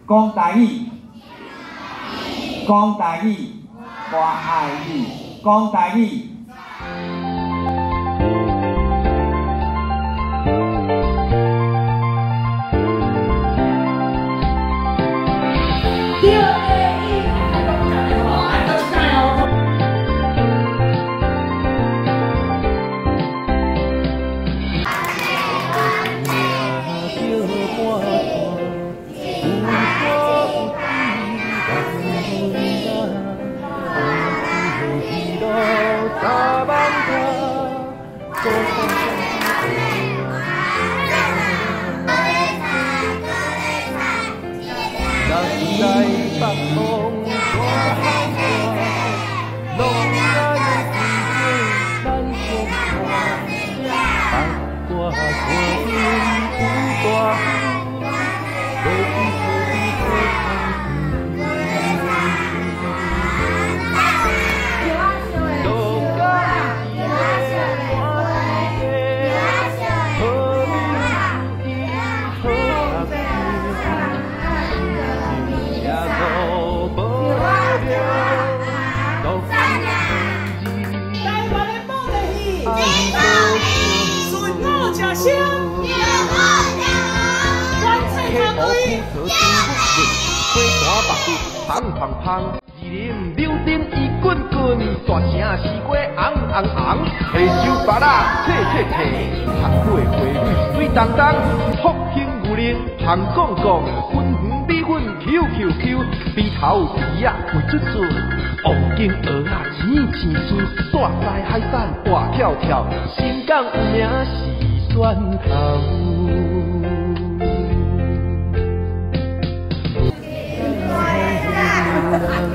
讲台语，讲台语，我爱你，讲台语。胖胖胖，二零柳丁伊滚滚，大声西瓜红红红，黑手巴拉切切切，红花花蕊水当当，福兴牛奶香讲讲，粉圆米粉 QQQ， 鼻头鼻仔会出水，黄金鹅仔青青青，大海海产活跳跳，新港有名是蒜头。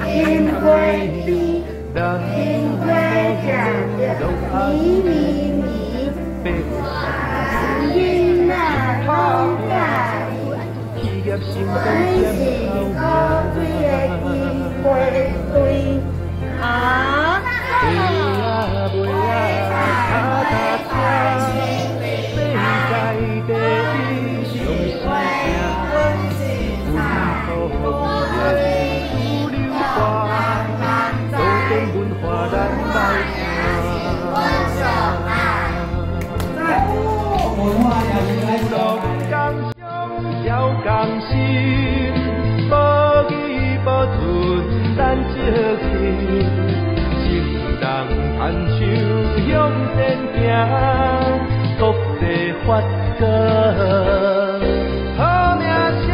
天花地，天花长着迷迷迷，天那好大，还是高贵的天花地啊！同心，保义保存咱足气，情人牵手向前行，国际发歌，好名声。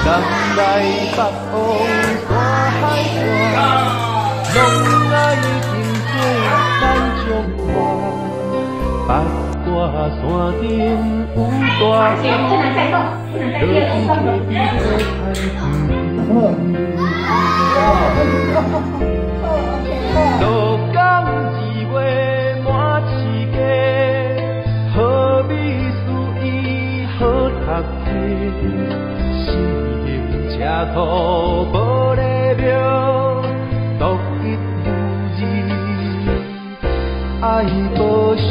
南来北往山海大，拢爱金水咱中华。八卦山顶有大雨，落雨落雨落太落江2月满市街，好美事伊好读册。赤土无咧庙，独一无二爱保守。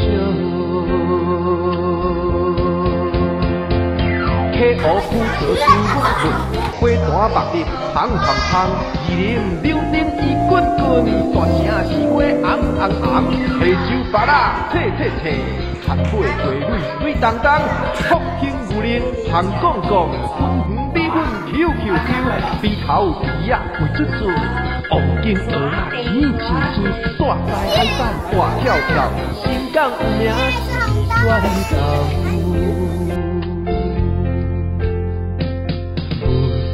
溪湖区做事稳稳，花单目日香香香，二林柳丁伊滚滚，大城四月红红红，下手巴拉脆脆脆，汉尾花蕊水当当，福兴牛奶香讲讲，粉圆米粉 QQQ， 鼻头鼻啊肥嘟嘟，黄金鹅啊甜青青，大海海产大跳跳，新港有名是选豆。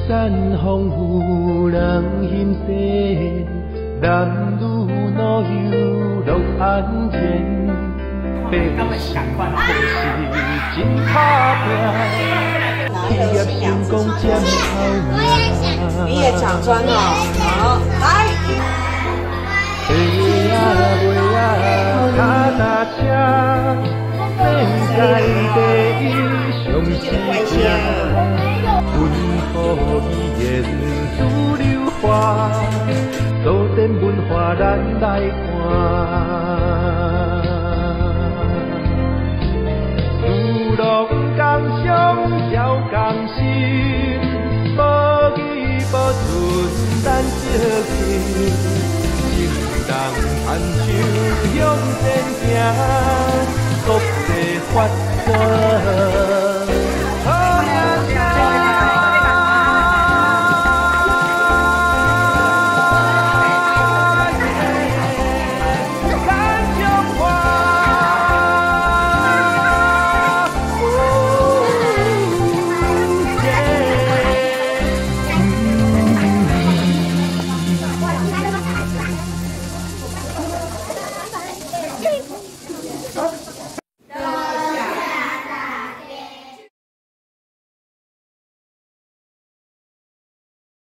山风雨人心细，男女老幼乐安全。白是好事真打拼，企业成功占头名。你也抢砖哦，好，来。飞啊飞啊，脚踏车，世界第一上刺声。阮可语言自流花，多点文化咱来看。自龙江上照江心，保义保存咱小情，情人牵手向前行，国际发展。